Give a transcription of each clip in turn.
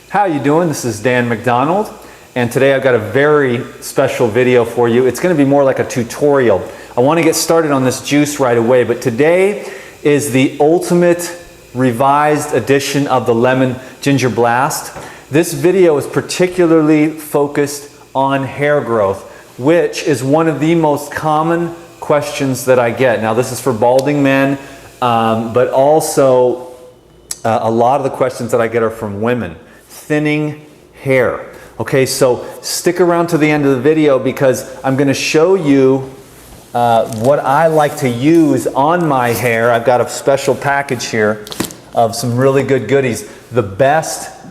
How you doing? This is Dan McDonald, and today I've got a very special video for you. It's going to be more like a tutorial. I want to get started on this juice right away, but today is the ultimate revised edition of the Lemon Ginger Blast. This video is particularly focused on hair growth, which is one of the most common questions that I get. Now, this is for balding men, but also a lot of the questions that I get are from women. Thinning hair. Okay, so stick around to the end of the video because I'm going to show you what I like to use on my hair. I've got a special package here of some really good goodies. The best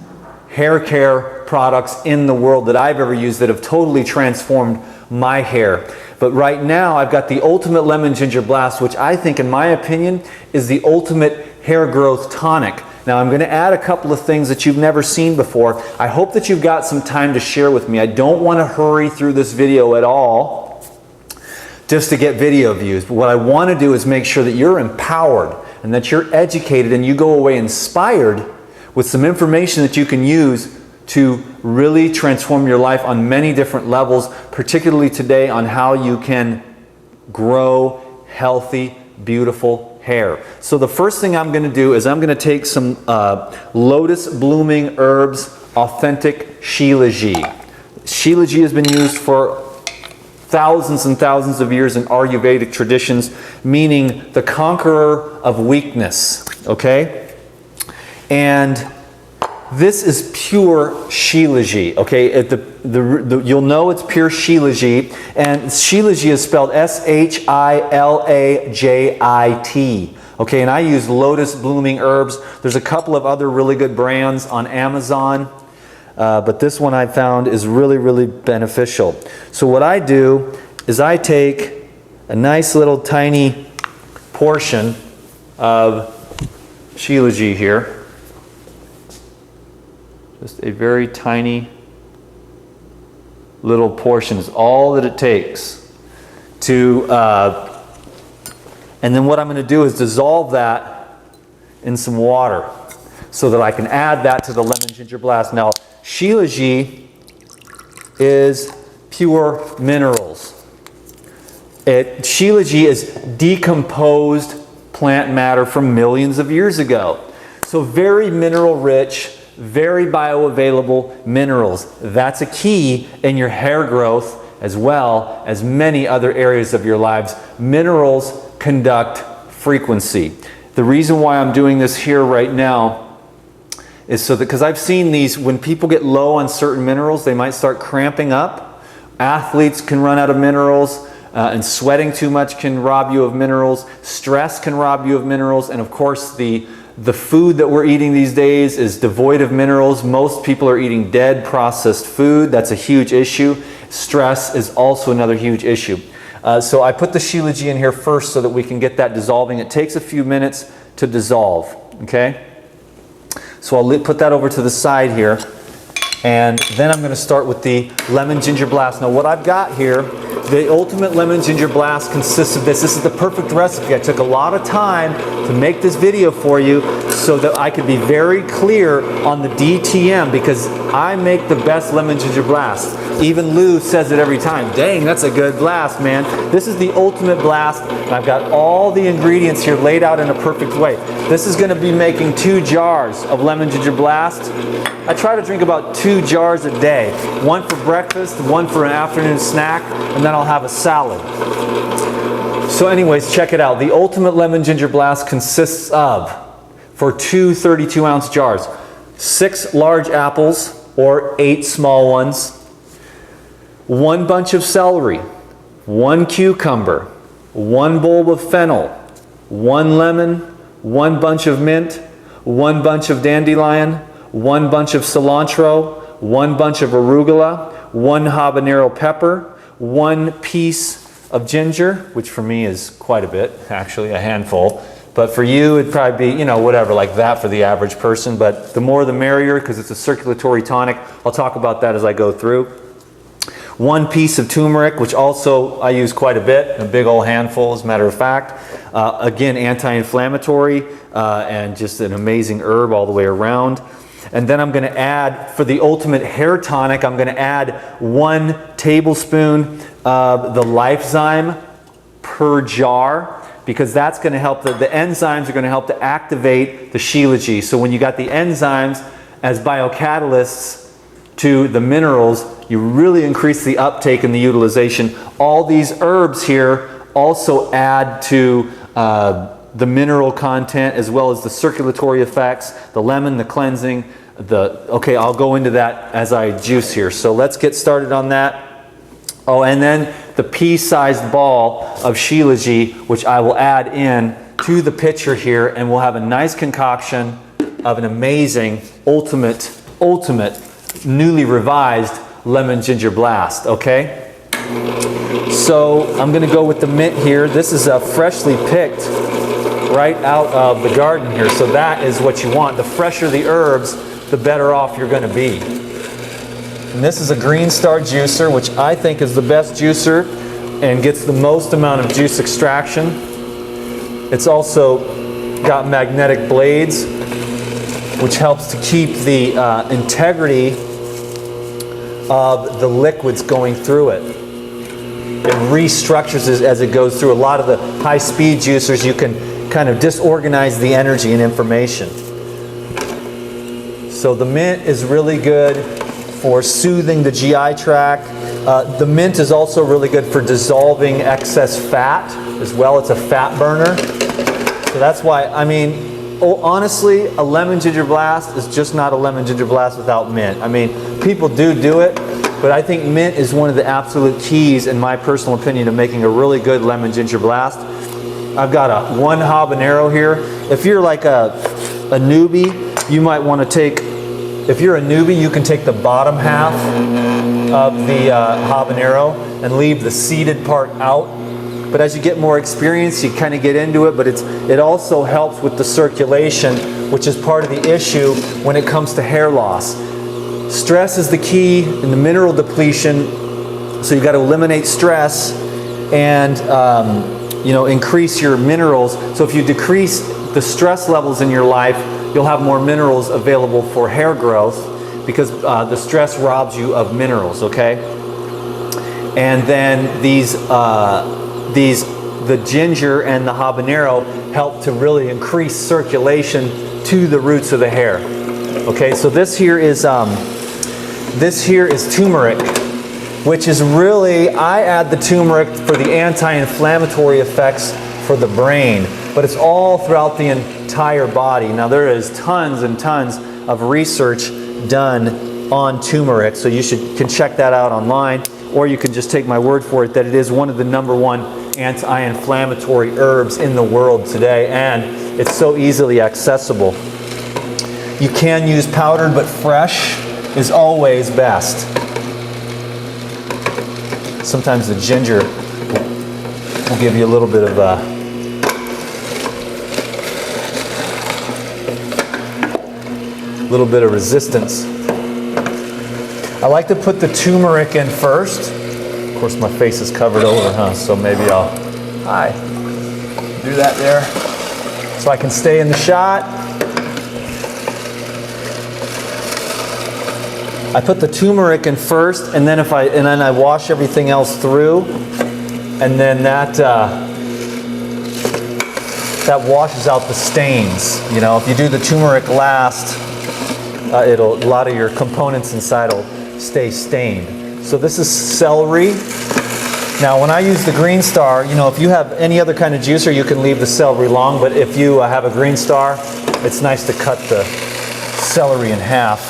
hair care products in the world that I've ever used that have totally transformed my hair. But right now I've got the Ultimate Lemon Ginger Blast, which I think, in my opinion, is the ultimate hair growth tonic. Now I'm going to add a couple of things that you've never seen before. I hope that you've got some time to share with me. I don't want to hurry through this video at all just to get video views. But what I want to do is make sure that you're empowered and that you're educated and you go away inspired with some information that you can use to really transform your life on many different levels, particularly today on how you can grow healthy, beautiful hair. So the first thing I'm going to do is I'm going to take some Lotus Blooming Herbs Authentic Shilajit. Shilajit has been used for thousands and thousands of years in Ayurvedic traditions, meaning the conqueror of weakness. Okay? And this is pure Shilajit. Okay? You'll know it's pure Shilajit, and Shilajit is spelled S-H-I-L-A-J-I-T. Okay, and I use Lotus Blooming Herbs. There's a couple of other really good brands on Amazon, but this one I found is really, really beneficial. So what I do is I take a nice little tiny portion of Shilajit here, just a very tiny little portion is all that it takes to, and then what I'm going to do is dissolve that in some water so that I can add that to the Lemon Ginger Blast. Now, Shilajit is pure minerals. Shilajit is decomposed plant matter from millions of years ago. So very mineral rich, very bioavailable minerals. That's a key in your hair growth as well as many other areas of your lives. Minerals conduct frequency. The reason why I'm doing this here right now is so that, because I've seen these, when people get low on certain minerals, they might start cramping up. Athletes can run out of minerals, and sweating too much can rob you of minerals. Stress can rob you of minerals, and of course the food that we're eating these days is devoid of minerals. Most people are eating dead processed food. That's a huge issue. Stress is also another huge issue. So I put the Shilajit in here first so that we can get that dissolving. It takes a few minutes to dissolve, okay? So I'll put that over to the side here. And then I'm going to start with the Lemon Ginger Blast. Now what I've got here, the Ultimate Lemon Ginger Blast consists of this. This is the perfect recipe. I took a lot of time to make this video for you so that I could be very clear on the DTM, because I make the best Lemon Ginger Blast. Even Lou says it every time. Dang, that's a good blast, man. This is the Ultimate Blast, and I've got all the ingredients here laid out in a perfect way. This is going to be making 2 jars of Lemon Ginger Blast. I try to drink about 2 jars a day. One for breakfast, one for an afternoon snack, and then I'll have a salad. So anyways, check it out. The Ultimate Lemon Ginger Blast consists of, for 2 32-ounce jars, 6 large apples or 8 small ones, 1 bunch of celery, 1 cucumber, 1 bulb of fennel, 1 lemon, 1 bunch of mint, 1 bunch of dandelion, 1 bunch of cilantro, 1 bunch of arugula, 1 habanero pepper, 1 piece of ginger, which for me is quite a bit, actually, a handful. But for you, it'd probably be, you know, whatever, like that for the average person. But the more the merrier, because it's a circulatory tonic. I'll talk about that as I go through. 1 piece of turmeric, which also I use quite a bit, a big old handful as a matter of fact. Again, anti-inflammatory and just an amazing herb all the way around. And then I'm going to add, for the ultimate hair tonic, I'm going to add 1 tablespoon of the Lifezyme per jar, because that's going to help, the enzymes are going to help to activate the Shilajit. So when you got the enzymes as biocatalysts to the minerals, you really increase the uptake and the utilization. All these herbs here also add to the mineral content, as well as the circulatory effects, the lemon, the cleansing, okay, I'll go into that as I juice here. So let's get started on that. Oh, and then the pea-sized ball of Shilajit, which I will add in to the pitcher here, and we'll have a nice concoction of an amazing, ultimate, newly revised lemon ginger blast, okay? So I'm gonna go with the mint here. This is freshly picked right out of the garden here, so that is what you want. The fresher the herbs, the better off you're gonna be. And this is a Green Star juicer, which I think is the best juicer and gets the most amount of juice extraction. It's also got magnetic blades, which helps to keep the integrity of the liquids going through it. It restructures it as it goes through. A lot of the high-speed juicers, you can kind of disorganize the energy and information. So the mint is really good for soothing the GI tract. The mint is also really good for dissolving excess fat as well. It's a fat burner. So that's why, I mean, honestly, a lemon ginger blast is just not a lemon ginger blast without mint. I mean, people do it, but I think mint is one of the absolute keys, in my personal opinion, to making a really good lemon ginger blast. I've got 1 habanero here. If you're like a newbie, you might want to take, if you're a newbie, you can take the bottom half of the habanero and leave the seeded part out. But as you get more experience, you kind of get into it, but it also helps with the circulation, which is part of the issue when it comes to hair loss. Stress is the key in the mineral depletion, so you've got to eliminate stress and increase your minerals. So if you decrease the stress levels in your life, you'll have more minerals available for hair growth, because the stress robs you of minerals, okay? And then the ginger and the habanero help to really increase circulation to the roots of the hair. Okay, so this here is turmeric, which is really, I add the turmeric for the anti-inflammatory effects for the brain, but it's all throughout the entire body. Now there is tons and tons of research done on turmeric, so you can check that out online, or you can just take my word for it that it is one of the #1 anti-inflammatory herbs in the world today, and it's so easily accessible. You can use powdered, but fresh is always best. Sometimes the ginger will give you a little bit of resistance. I like to put the turmeric in first. Of course, my face is covered over, so maybe I'll do that there so I can stay in the shot. I put the turmeric in first, and then I wash everything else through, and then that washes out the stains. You know, if you do the turmeric last, a lot of your components inside will stay stained. So this is celery. Now, when I use the Green Star, if you have any other kind of juicer, you can leave the celery long, but if you have a Green Star, it's nice to cut the celery in half.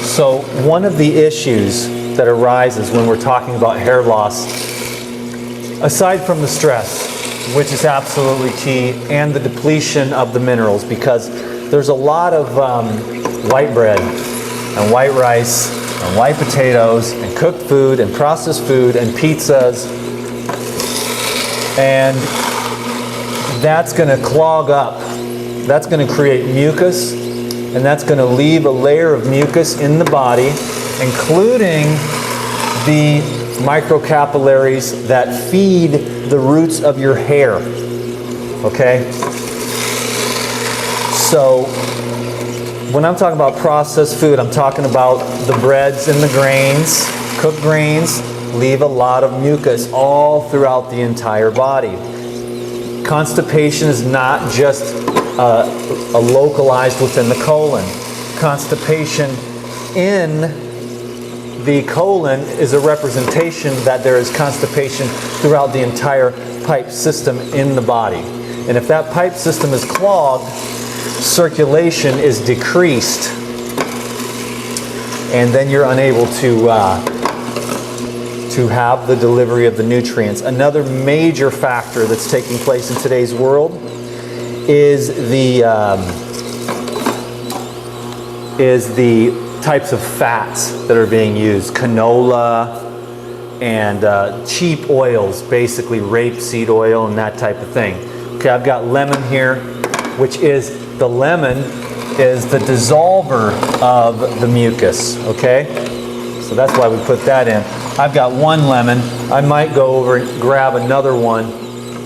So one of the issues that arises when we're talking about hair loss, aside from the stress, which is absolutely key, and the depletion of the minerals, because there's a lot of white bread and white rice and white potatoes and cooked food and processed food and pizzas, and that's going to clog up. That's going to create mucus, and that's going to leave a layer of mucus in the body, including the microcapillaries that feed the roots of your hair. Okay? So when I'm talking about processed food, I'm talking about the breads and the grains. Cooked grains leave a lot of mucus all throughout the entire body. Constipation is not just localized within the colon. Constipation in the colon is a representation that there is constipation throughout the entire pipe system in the body. And if that pipe system is clogged, circulation is decreased, and then you're unable to have the delivery of the nutrients. Another major factor that's taking place in today's world is the types of fats that are being used. Canola and cheap oils, basically rapeseed oil and that type of thing. Okay, I've got lemon here, which is, the lemon is the dissolver of the mucus, okay? So that's why we put that in. I've got one lemon. I might go over and grab another one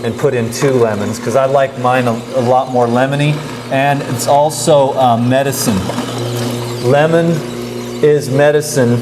and put in 2 lemons because I like mine a lot more lemony, and it's also medicine. Lemon is medicine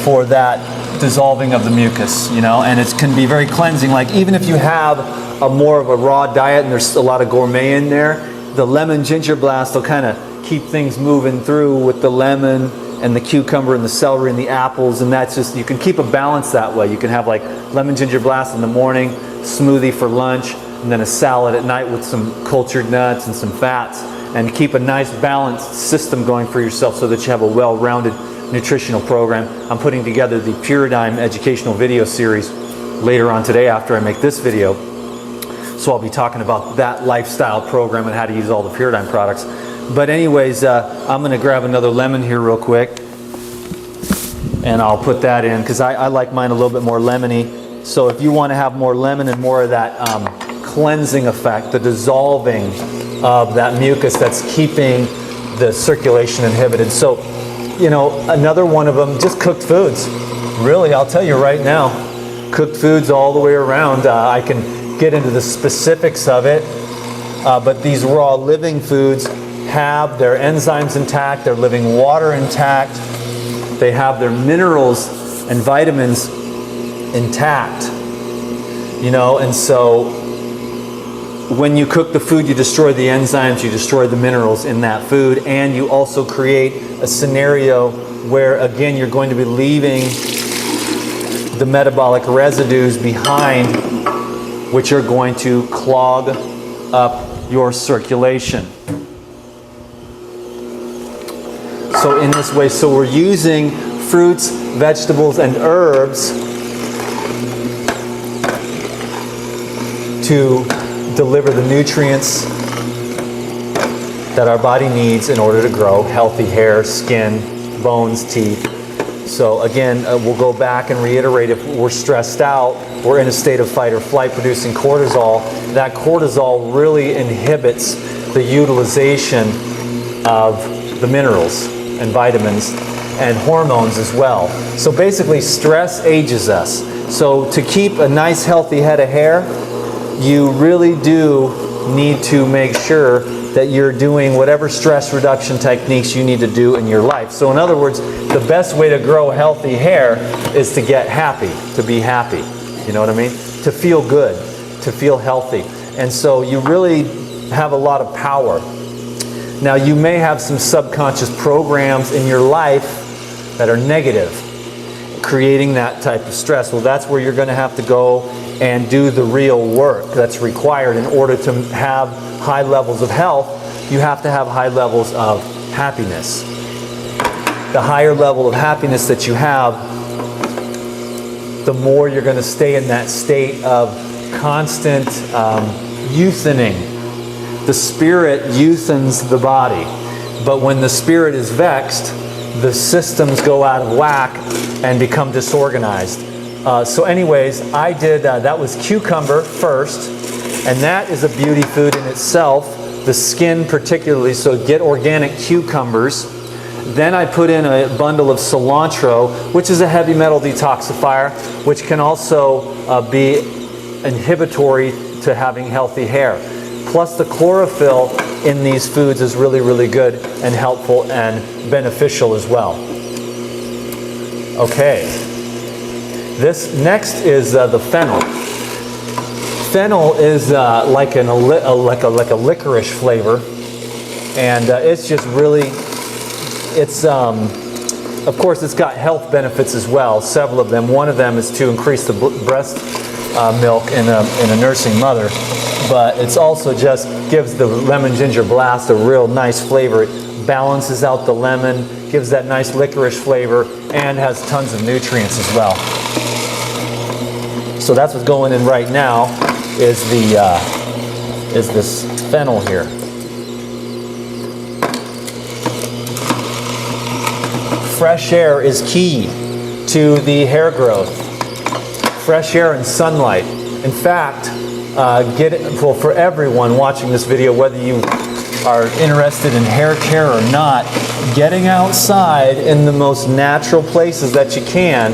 for that dissolving of the mucus, you know, and it can be very cleansing. Like even if you have a more of a raw diet and there's a lot of gourmet in there, the lemon ginger blast will kind of keep things moving through with the lemon and the cucumber and the celery and the apples, and that's just, you can keep a balance that way. You can have like lemon ginger blast in the morning, smoothie for lunch, and then a salad at night with some cultured nuts and some fats, and keep a nice balanced system going for yourself so that you have a well-rounded nutritional program. I'm putting together the Paradigm educational video series later on today after I make this video. So I'll be talking about that lifestyle program and how to use all the Paradigm products. But anyways, I'm going to grab another lemon here real quick, and I'll put that in because I like mine a little bit more lemony. So if you want to have more lemon and more of that cleansing effect, the dissolving of that mucus that's keeping the circulation inhibited. So, you know, another one of them, just cooked foods. Really, I'll tell you right now, cooked foods all the way around. I can get into the specifics of it, but these raw living foods have their enzymes intact, their living water intact, they have their minerals and vitamins intact, you know, and so when you cook the food, you destroy the enzymes, you destroy the minerals in that food, and you also create a scenario where, again, you're going to be leaving the metabolic residues behind, which are going to clog up your circulation. So in this way, so we're using fruits, vegetables, and herbs to deliver the nutrients that our body needs in order to grow healthy hair, skin, bones, teeth. So again, we'll go back and reiterate, if we're stressed out, we're in a state of fight or flight producing cortisol. That cortisol really inhibits the utilization of the minerals and vitamins and hormones as well. So basically, stress ages us. So to keep a nice healthy head of hair, you really do need to make sure that you're doing whatever stress reduction techniques you need to do in your life. So in other words, the best way to grow healthy hair is to get happy, to be happy. You know what I mean? To feel good, to feel healthy. And so you really have a lot of power. Now you may have some subconscious programs in your life that are negative, creating that type of stress. Well, that's where you're going to have to go and do the real work that's required in order to have high levels of health. You have to have high levels of happiness. The higher level of happiness that you have, the more you're going to stay in that state of constant youthening. The spirit youthens the body, but when the spirit is vexed, the systems go out of whack and become disorganized. So anyways, I did, that was cucumber first, and that is a beauty food in itself, the skin particularly, so get organic cucumbers. Then I put in a bundle of cilantro, which is a heavy metal detoxifier, which can also be inhibitory to having healthy hair. Plus the chlorophyll in these foods is really, really good and helpful and beneficial as well. Okay, this next is the fennel. Fennel is like a licorice flavor, and it's just really, it's of course it's got health benefits as well, several of them. One of them is to increase the breast milk in a nursing mother, but it's also just gives the lemon ginger blast a real nice flavor. It balances out the lemon, gives that nice licorice flavor, and has tons of nutrients as well. So that's what's going in right now is this fennel here. Fresh air is key to the hair growth. Fresh air and sunlight. In fact, for everyone watching this video, whether you are interested in hair care or not, getting outside in the most natural places that you can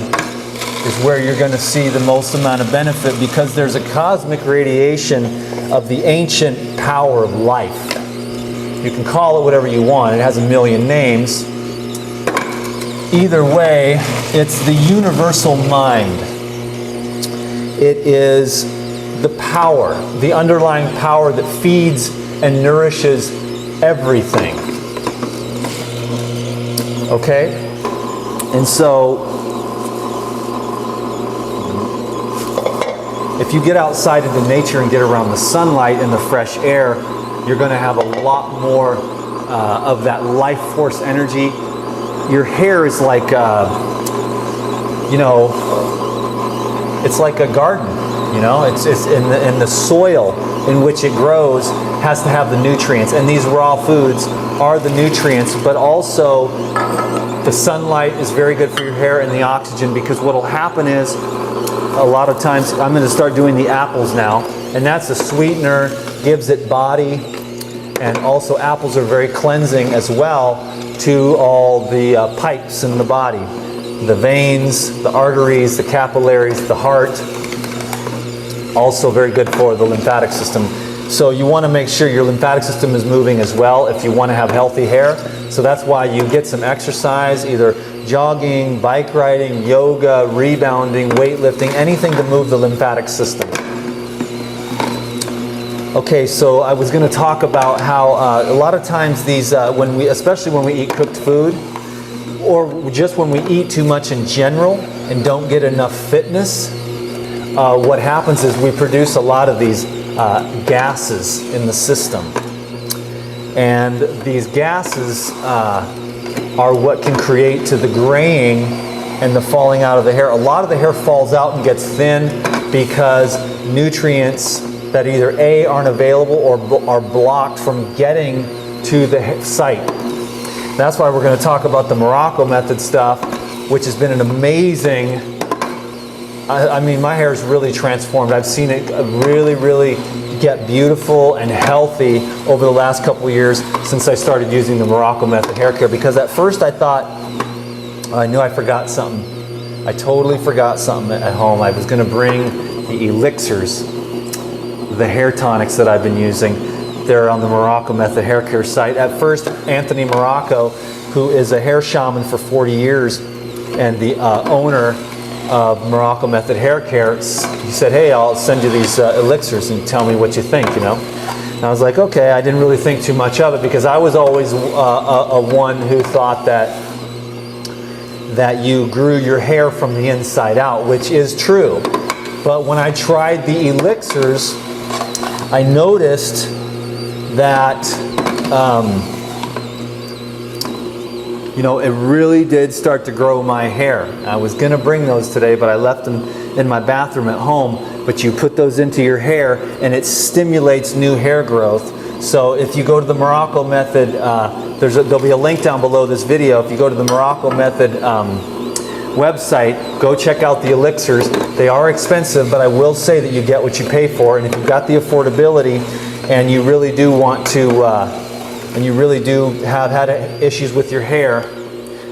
is where you're going to see the most amount of benefit, because there's a cosmic radiation of the ancient power of life. You can call it whatever you want. It has a million names. Either way, it's the universal mind. It is the power, the underlying power that feeds and nourishes everything. Okay? And so, if you get outside into nature and get around the sunlight and the fresh air, you're going to have a lot more of that life force energy. Your hair is like, it's like a garden. It's in the soil in which it grows has to have the nutrients, and these raw foods are the nutrients. But also, the sunlight is very good for your hair, and the oxygen, because what will happen is, a lot of times, I'm going to start doing the apples now, and that's a sweetener, gives it body, and also apples are very cleansing as well to all the pipes in the body, the veins, the arteries, the capillaries, the heart. Also very good for the lymphatic system. So you want to make sure your lymphatic system is moving as well if you want to have healthy hair. So that's why you get some exercise, either jogging, bike riding, yoga, rebounding, weightlifting, anything to move the lymphatic system. Okay, so I was going to talk about how a lot of times these, especially when we eat cooked food, or just when we eat too much in general and don't get enough fitness, what happens is we produce a lot of these gases in the system. And these gases are what can create to the graying and the falling out of the hair. A lot of the hair falls out and gets thin because nutrients that either A, aren't available or are blocked from getting to the site. That's why we're going to talk about the Morocco method stuff, which has been an amazing, I mean, my hair is really transformed. I've seen it really, really get beautiful and healthy over the last couple of years since I started using the Morocco method hair care, because at first I thought, I knew I forgot something. I totally forgot something at home. I was going to bring the elixirs, the hair tonics that I've been using. They're on the Morocco Method Hair Care site. At first, Anthony Morocco, who is a hair shaman for 40 years and the owner of Morocco Method Hair Care, he said, hey, I'll send you these elixirs and tell me what you think, And I was like, okay. I didn't really think too much of it, because I was always a one who thought that you grew your hair from the inside out, which is true. But when I tried the elixirs, I noticed that, it really did start to grow my hair. I was going to bring those today, but I left them in my bathroom at home. But you put those into your hair, and it stimulates new hair growth. So if you go to the Morocco Method, there'll be a link down below this video. If you go to the Morocco Method website, go check out the elixirs. They are expensive, but I will say that you get what you pay for. And if you've got the affordability and you really do want to, and you really do have had issues with your hair,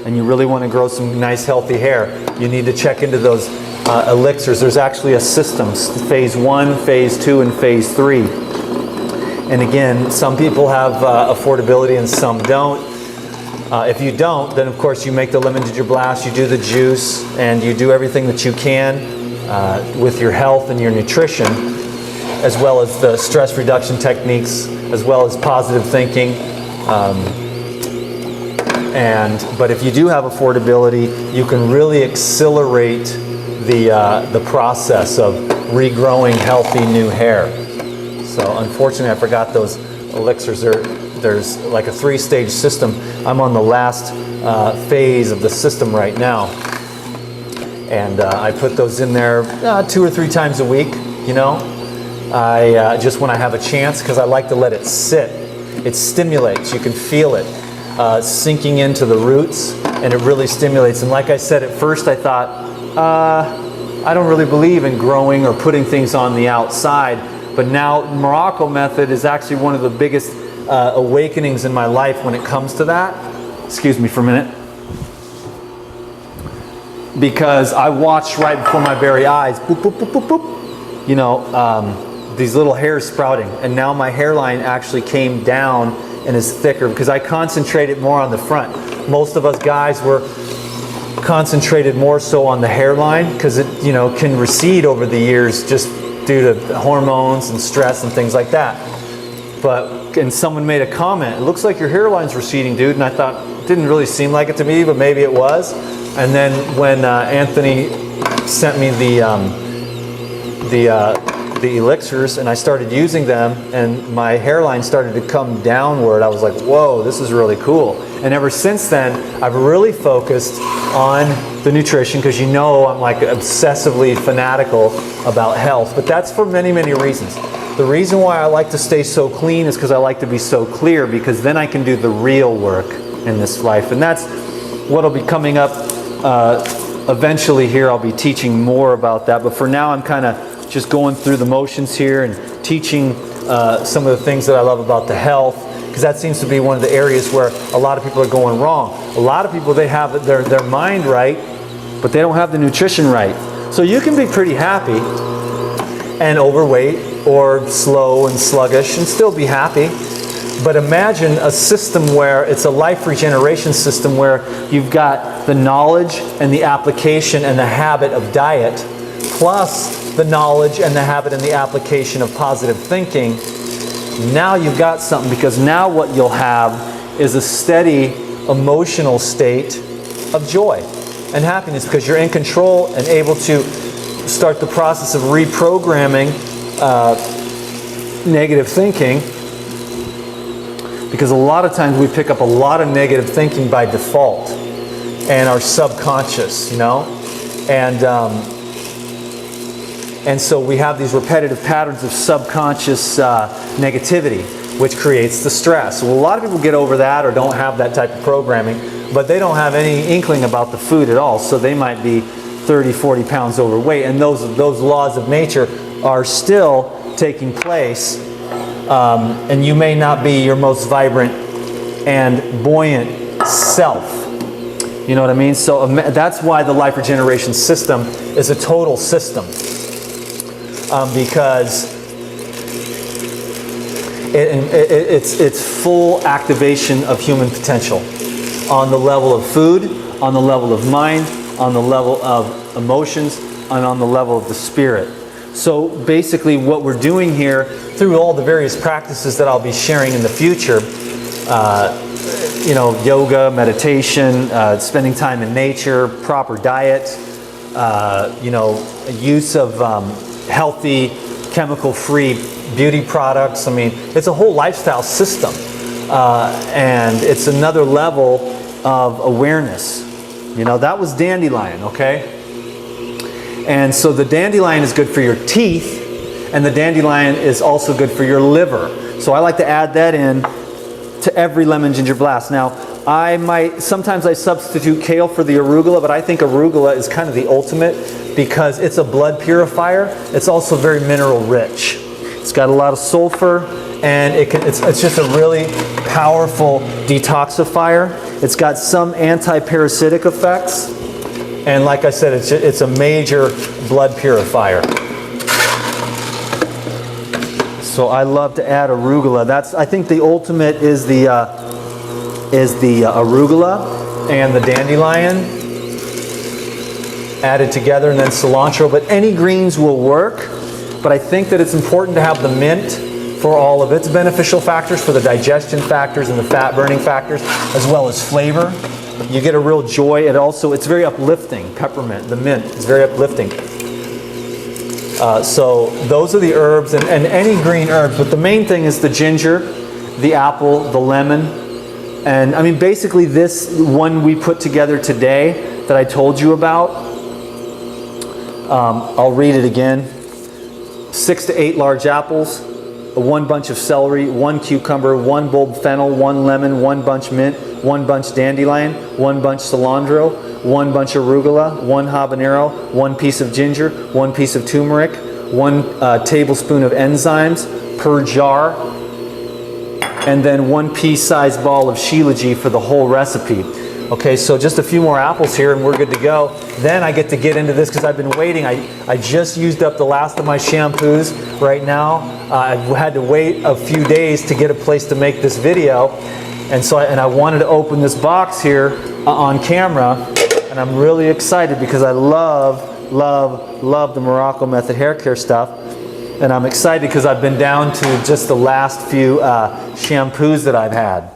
and you really want to grow some nice healthy hair, you need to check into those elixirs. There's actually a system, phase 1, phase 2, and phase 3. And again, some people have affordability and some don't. If you don't, then of course you make the lemon ginger blast, you do the juice, and you do everything that you can with your health and your nutrition, as well as the stress reduction techniques, as well as positive thinking. But if you do have affordability, you can really accelerate the process of regrowing healthy new hair. So unfortunately, I forgot those elixirs. There's like a 3-stage system. I'm on the last phase of the system right now. And I put those in there 2 or 3 times a week, you know. Just when I have a chance, because I like to let it sit. It stimulates, you can feel it sinking into the roots, and it really stimulates. And like I said, at first I thought, I don't really believe in growing or putting things on the outside. But now Morocco method is actually one of the biggest awakenings in my life when it comes to that. Excuse me for a minute. Because I watched right before my very eyes, boop, boop, boop, boop, boop, you know, these little hairs sprouting. And now my hairline actually came down and is thicker because I concentrated more on the front. Most of us guys were concentrated more so on the hairline because it, you know, can recede over the years just due to hormones and stress and things like that. And someone made a comment, it looks like your hairline's receding, dude. And I thought, it didn't really seem like it to me, but maybe it was. And then when Anthony sent me the elixirs and I started using them and my hairline started to come downward, I was like, whoa, this is really cool. And ever since then, I've really focused on the nutrition because, you know, I'm like obsessively fanatical about health. But that's for many, many reasons. The reason why I like to stay so clean is because I like to be so clear, because then I can do the real work in this life. And that's what will be coming up eventually here. I'll be teaching more about that. But for now, I'm kind of just going through the motions here and teaching some of the things that I love about the health, because that seems to be one of the areas where a lot of people are going wrong. A lot of people, they have their mind right, but they don't have the nutrition right. So you can be pretty happy and overweight or slow and sluggish and still be happy. But imagine a system where it's a life regeneration system where you've got the knowledge and the application and the habit of diet, plus the knowledge and the habit and the application of positive thinking. Now you've got something, because now what you'll have is a steady emotional state of joy and happiness, because you're in control and able to start the process of reprogramming negative thinking. Because a lot of times we pick up a lot of negative thinking by default and our subconscious, you know, and so we have these repetitive patterns of subconscious negativity, which creates the stress. Well, a lot of people get over that or don't have that type of programming, but they don't have any inkling about the food at all. So they might be 30, 40 pounds overweight, and those laws of nature are still taking place. And you may not be your most vibrant and buoyant self. You know what I mean? So that's why the life regeneration system is a total system. Because it's full activation of human potential on the level of food, on the level of mind, on the level of emotions, and on the level of the spirit. So basically what we're doing here through all the various practices that I'll be sharing in the future, you know, yoga, meditation, spending time in nature, proper diet, you know, use of healthy, chemical-free beauty products. I mean, it's a whole lifestyle system. And it's another level of awareness. You know, that was dandelion, okay? And so the dandelion is good for your teeth, and the dandelion is also good for your liver. So I like to add that in to every lemon ginger blast. Now, sometimes I substitute kale for the arugula, but I think arugula is kind of the ultimate because it's a blood purifier. It's also very mineral rich. It's got a lot of sulfur, and it's just a really powerful detoxifier. It's got some anti-parasitic effects. And like I said, it's a major blood purifier. So I love to add arugula. I think the ultimate is the arugula and the dandelion added together, and then cilantro. But any greens will work. But I think that it's important to have the mint for all of its beneficial factors, for the digestion factors and the fat burning factors, as well as flavor. You get a real joy. It's very uplifting. Peppermint, the mint is very uplifting. So those are the herbs, and any green herbs, but the main thing is the ginger, the apple, the lemon, and I mean basically this one we put together today that I told you about, I'll read it again. 6 to 8 large apples, 1 bunch of celery, 1 cucumber, 1 bulb fennel, 1 lemon, 1 bunch mint, 1 bunch dandelion, 1 bunch cilantro, 1 bunch arugula, 1 habanero, 1 piece of ginger, 1 piece of turmeric, 1 tablespoon of enzymes per jar, and then 1 pea-sized ball of shilajit for the whole recipe. Okay, so just a few more apples here and we're good to go. Then I get to get into this because I've been waiting. I just used up the last of my shampoos right now. I've had to wait a few days to get a place to make this video. And so I wanted to open this box here on camera, and I'm really excited because I love the Morocco Method hair care stuff. And I'm excited because I've been down to just the last few shampoos that I've had.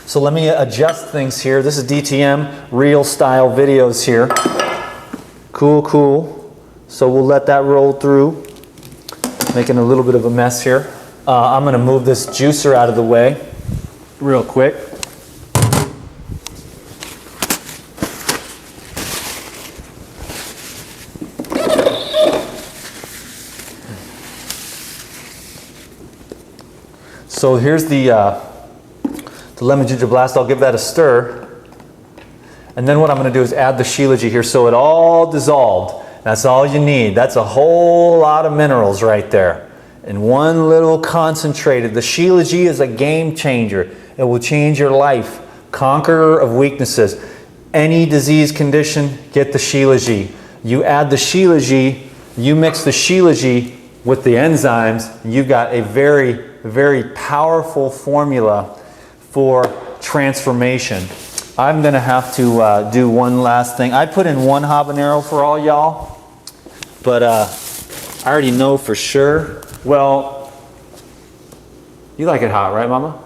So let me adjust things here. This is DTM real style videos here. Cool. So we'll let that roll through. Making a little bit of a mess here. I'm going to move this juicer out of the way real quick. So here's the lemon ginger blast. I'll give that a stir. And then what I'm going to do is add the shilajit here so it all dissolved. That's all you need. That's a whole lot of minerals right there. And one little concentrated. The shilajit is a game changer. It will change your life. Conqueror of weaknesses. Any disease condition, get the shilajit. You add the shilajit, you mix the shilajit with the enzymes, you've got a very, very powerful formula for transformation. I'm going to have to do one last thing. I put in 1 habanero for all y'all, but I already know for sure. Well, you like it hot, right, Mama?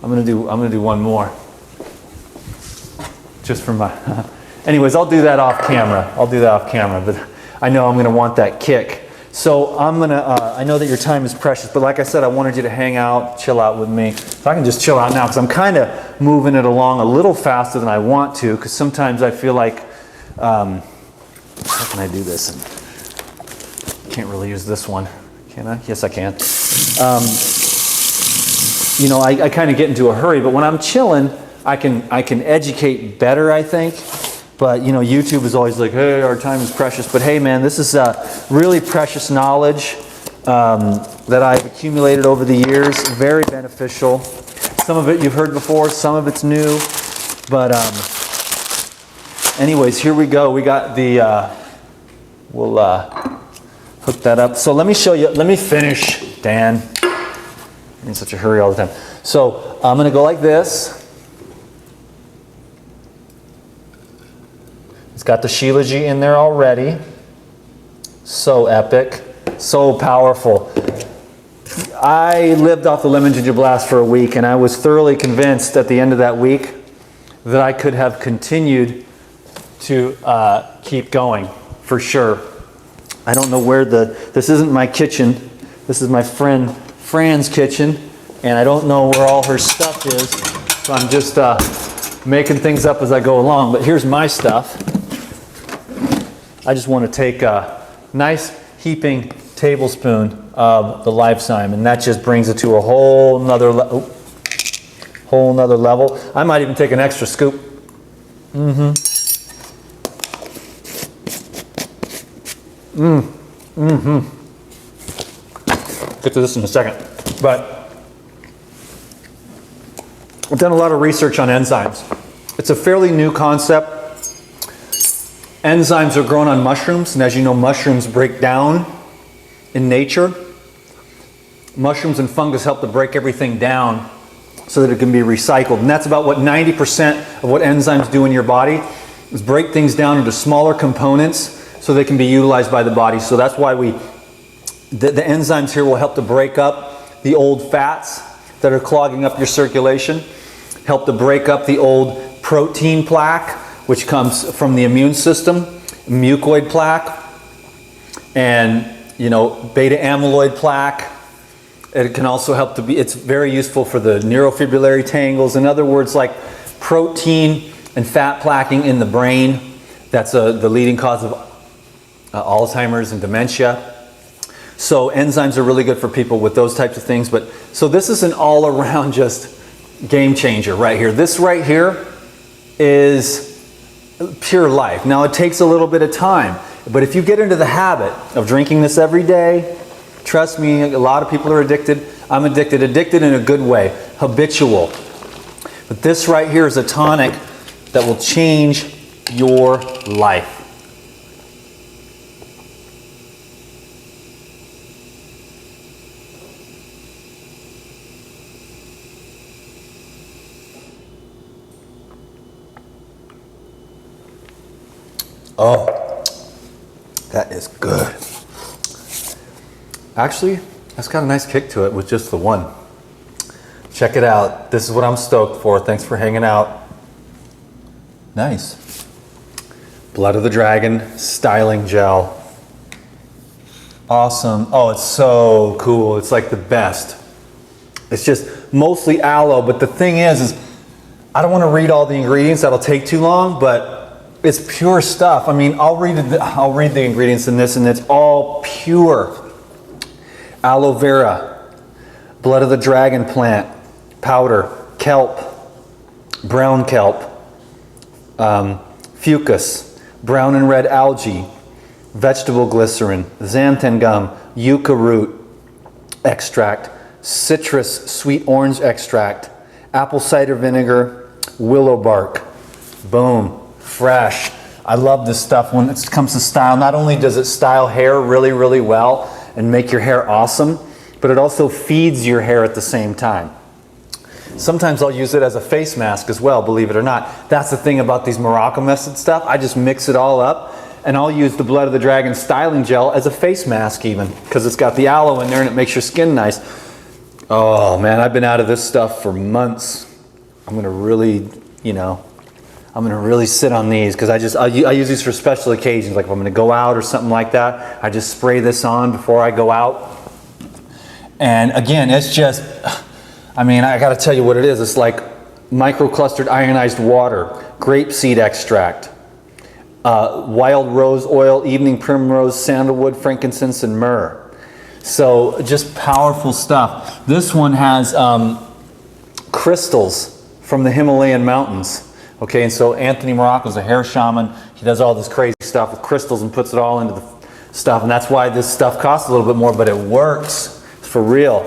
I'm going to do one more, just for my. Anyways, I'll do that off camera. But I know I'm going to want that kick. So I'm going to, I know that your time is precious, but like I said, I wanted you to hang out, chill out with me. So I can just chill out now because I'm kind of moving it along a little faster than I want to, because sometimes I feel like, how can I do this? And can't really use this one. Can I? Yes, I can. You know, I kind of get into a hurry, but when I'm chilling, I can educate better, I think. But, you know, YouTube is always like, hey, our time is precious. But, hey, man, this is really precious knowledge that I've accumulated over the years. Very beneficial. Some of it you've heard before. Some of it's new. But anyways, here we go. We got the, we'll hook that up. So let me show you. Let me finish, Dan. I'm in such a hurry all the time. So I'm going to go like this. It's got the shilajit in there already. So epic. So powerful. I lived off the lemon ginger blast for a week, and I was thoroughly convinced at the end of that week that I could have continued to keep going, for sure. I don't know where this isn't my kitchen. This is my friend Fran's kitchen, and I don't know where all her stuff is. So I'm just making things up as I go along. But here's my stuff. I just want to take a nice heaping tablespoon of the lifetime, and that just brings it to a whole nother level. I might even take an extra scoop. Get to this in a second. But I've done a lot of research on enzymes. It's a fairly new concept. Enzymes are grown on mushrooms, and as you know, mushrooms break down in nature. Mushrooms and fungus help to break everything down so that it can be recycled. And that's about what 90% of what enzymes do in your body is break things down into smaller components so they can be utilized by the body. So that's why the enzymes here will help to break up the old fats that are clogging up your circulation, help to break up the old protein plaque, which comes from the immune system, mucoid plaque, and beta amyloid plaque. It can also help to be, it's very useful for the neurofibrillary tangles. In other words, like protein and fat plaquing in the brain. That's the leading cause of Alzheimer's and dementia. So enzymes are really good for people with those types of things. But so this is an all-around just game changer right here. This right here is pure life. Now it takes a little bit of time, but if you get into the habit of drinking this every day, trust me, a lot of people are addicted. I'm addicted in a good way, habitual. But this right here is a tonic that will change your life. Oh, that is good. Actually, that's got a nice kick to it with just the one. Check it out. This is what I'm stoked for. Thanks for hanging out. Nice. Blood of the Dragon styling gel. Awesome. Oh, it's so cool. It's like the best. It's just mostly aloe, but the thing is I don't want to read all the ingredients. That'll take too long, but it's pure stuff. I mean, I'll read the ingredients in this, and it's all pure. Aloe vera, blood of the dragon plant, powder, kelp, brown kelp, fucus, brown and red algae, vegetable glycerin, xanthan gum, yucca root extract, citrus sweet orange extract, apple cider vinegar, willow bark. Boom. Fresh. I love this stuff when it comes to style. Not only does it style hair really, really well and make your hair awesome, but it also feeds your hair at the same time. Sometimes I'll use it as a face mask as well, believe it or not. That's the thing about these Morocco method stuff. I just mix it all up, and I'll use the Blood of the Dragon styling gel as a face mask even, because it's got the aloe in there and it makes your skin nice. Oh man, I've been out of this stuff for months. I'm gonna really, I'm going to really sit on these because I use these for special occasions, like if I'm going to go out or something like that. I just spray this on before I go out. And again, it's just, I mean, I got to tell you what it is. It's like microclustered ionized water, grapeseed extract, wild rose oil, evening primrose, sandalwood, frankincense, and myrrh. So just powerful stuff. This one has crystals from the Himalayan mountains. Okay, and so Anthony Morocco's a hair shaman. He does all this crazy stuff with crystals and puts it all into the stuff, and that's why this stuff costs a little bit more, but it works for real.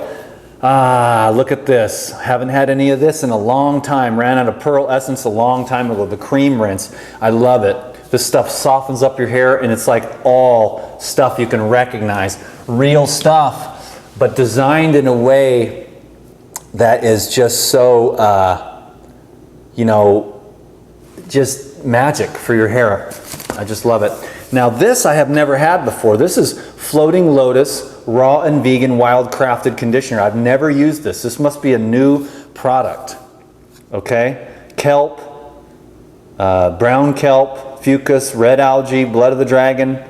Look at this. Haven't had any of this in a long time. Ran out of pearl essence a long time ago. The cream rinse. I love it. This stuff softens up your hair, and it's like all stuff you can recognize. Real stuff, but designed in a way that is just so, just magic for your hair. I just love it. Now this I have never had before. This is Floating Lotus Raw and Vegan Wild Crafted Conditioner. I've never used this. This must be a new product. Okay? Kelp, brown kelp, fucus, red algae, blood of the dragon,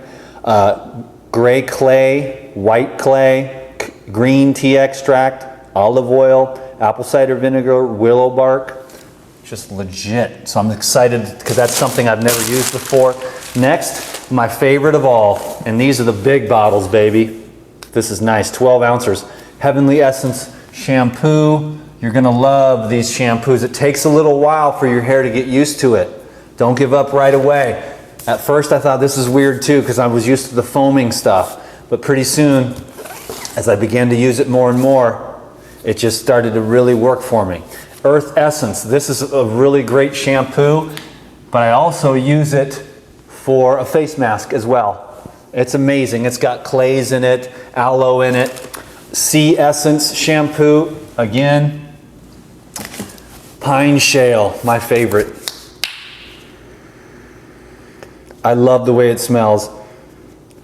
gray clay, white clay, green tea extract, olive oil, apple cider vinegar, willow bark. Just legit. So I'm excited because that's something I've never used before. Next, my favorite of all, and these are the big bottles, baby. This is nice, 12 ounces. Heavenly Essence shampoo. You're gonna love these shampoos. It takes a little while for your hair to get used to it. Don't give up right away. At first I thought this is weird too because I was used to the foaming stuff. But pretty soon, as I began to use it more and more, it just started to really work for me. Earth Essence. This is a really great shampoo, but I also use it for a face mask as well. It's amazing. It's got clays in it, aloe in it. Sea Essence shampoo, again. Pine Shale, my favorite. I love the way it smells.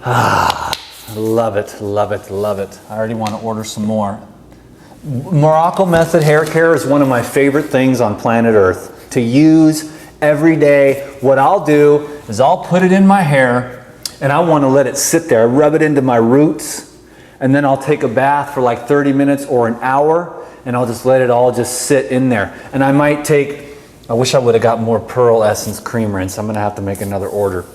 I love it, love it, love it. I already want to order some more. Morocco Method hair care is one of my favorite things on planet Earth to use every day. What I'll do is I'll put it in my hair and I want to let it sit there. I rub it into my roots and then I'll take a bath for like 30 minutes or an hour and I'll just let it all just sit in there. And I might take, I wish I would have got more Pearl Essence cream rinse. I'm going to have to make another order.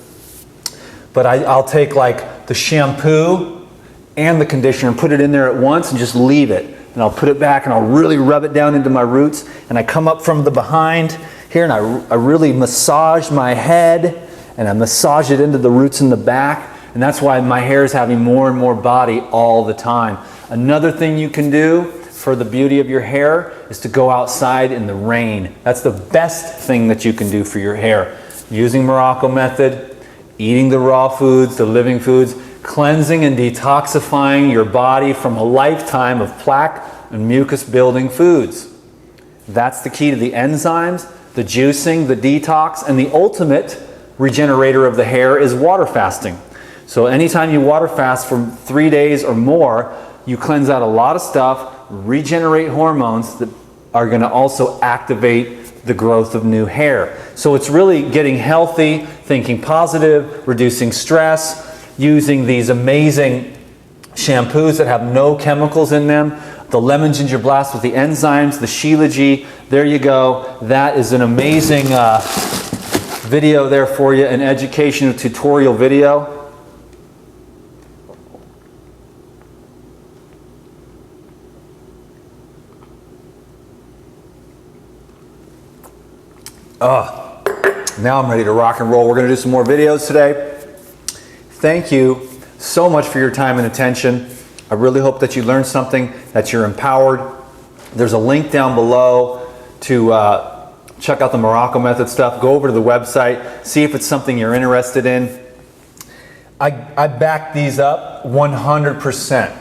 But I'll take like the shampoo and the conditioner and put it in there at once and just leave it. And I'll put it back and I'll really rub it down into my roots. And I come up from the behind here and I really massage my head and I massage it into the roots in the back. And that's why my hair is having more and more body all the time. Another thing you can do for the beauty of your hair is to go outside in the rain. That's the best thing that you can do for your hair. Using Morocco Method, eating the raw foods, the living foods, cleansing and detoxifying your body from a lifetime of plaque and mucus building foods. That's the key to the enzymes, the juicing, the detox, and the ultimate regenerator of the hair is water fasting. So anytime you water fast for 3 days or more, you cleanse out a lot of stuff, regenerate hormones that are going to also activate the growth of new hair. So it's really getting healthy, thinking positive, reducing stress, using these amazing shampoos that have no chemicals in them. The lemon ginger blast with the enzymes, the Shilajit, there you go. That is an amazing video there for you, an educational tutorial video. Now I'm ready to rock and roll. We're going to do some more videos today. Thank you so much for your time and attention. I really hope that you learned something, that you're empowered. There's a link down below to check out the Morocco Method stuff. Go over to the website, see if it's something you're interested in. I back these up 100%.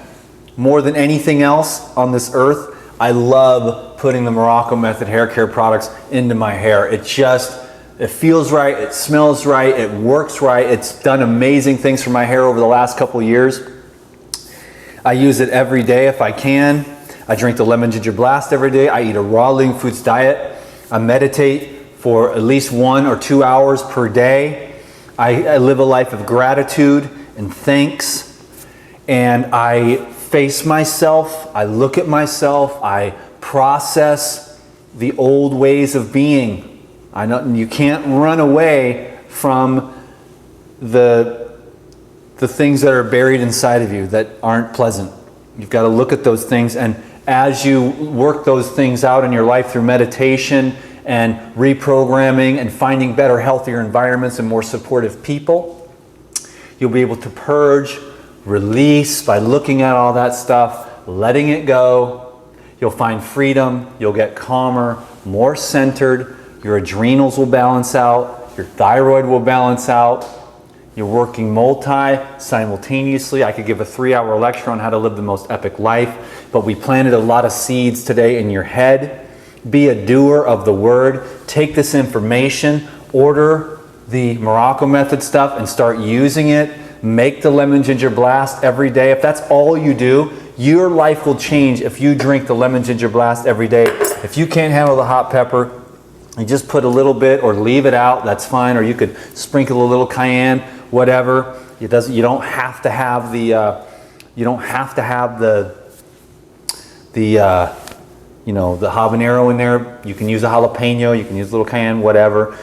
More than anything else on this earth, I love putting the Morocco Method hair care products into my hair. It feels right, it smells right, it works right. It's done amazing things for my hair over the last couple of years. I use it every day if I can. I drink the lemon ginger blast every day. I eat a raw living foods diet. I meditate for at least 1 or 2 hours per day. I live a life of gratitude and thanks. And I face myself. I look at myself. I process the old ways of being. I know you can't run away from the things that are buried inside of you that aren't pleasant. You've got to look at those things, and as you work those things out in your life through meditation and reprogramming and finding better, healthier environments and more supportive people, you'll be able to purge, release by looking at all that stuff, letting it go. You'll find freedom, you'll get calmer, more centered, your adrenals will balance out, your thyroid will balance out. You're working simultaneously. I could give a 3-hour lecture on how to live the most epic life, but we planted a lot of seeds today in your head. Be a doer of the word. Take this information, order the Morocco Method stuff and start using it. Make the lemon ginger blast every day. If that's all you do, your life will change if you drink the lemon ginger blast every day. If you can't handle the hot pepper, you just put a little bit or leave it out, that's fine. Or you could sprinkle a little cayenne, whatever. You don't have to have the habanero in there. You can use a jalapeno, you can use a little cayenne, whatever.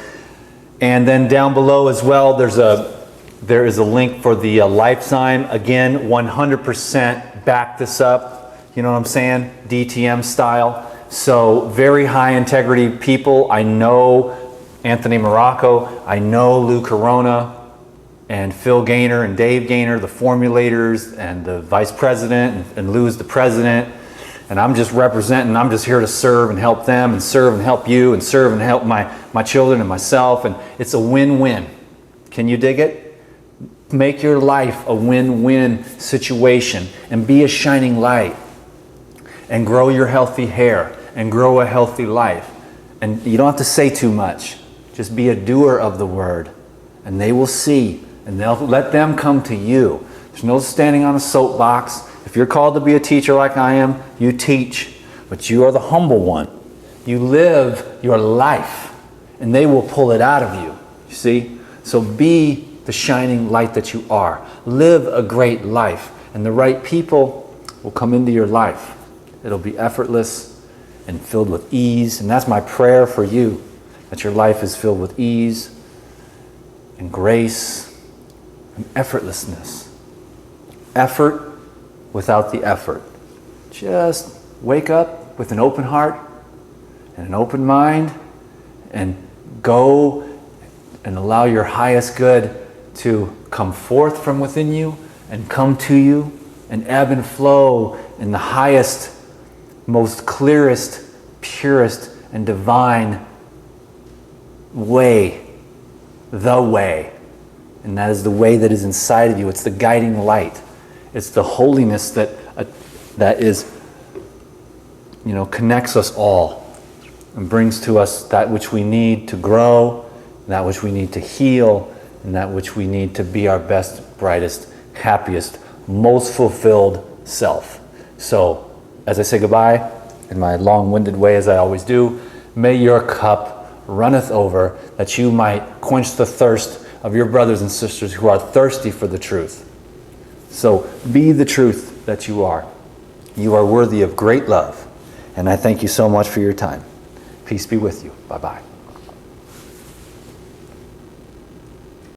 And then down below as well, there is a link for the Lifezyme. Again, 100% back this up. You know what I'm saying? DTM style. So very high integrity people. I know Anthony Morocco. I know Lou Corona and Phil Gaynor and Dave Gaynor, the formulators and the vice president, and Lou's the president. And I'm just representing, I'm just here to serve and help them, and serve and help you, and serve and help my children and myself. And it's a win-win. Can you dig it? Make your life a win-win situation and be a shining light. And grow your healthy hair and grow a healthy life. And you don't have to say too much. Just be a doer of the word. And they will see, and they'll let them come to you. There's no standing on a soapbox. If you're called to be a teacher like I am, you teach. But you are the humble one. You live your life, and they will pull it out of you. You see? So be the shining light that you are. Live a great life, and the right people will come into your life. It'll be effortless and filled with ease. And that's my prayer for you, that your life is filled with ease and grace and effortlessness. Effort without the effort. Just wake up with an open heart and an open mind and go and allow your highest good to come forth from within you and come to you and ebb and flow in the highest, most clearest, purest, and divine way, the way. And that is the way that is inside of you. It's the guiding light. It's the holiness that is, connects us all and brings to us that which we need to grow, that which we need to heal, and that which we need to be our best, brightest, happiest, most fulfilled self. So, as I say goodbye, in my long-winded way as I always do, may your cup runneth over, that you might quench the thirst of your brothers and sisters who are thirsty for the truth. So be the truth that you are. You are worthy of great love. And I thank you so much for your time. Peace be with you. Bye-bye.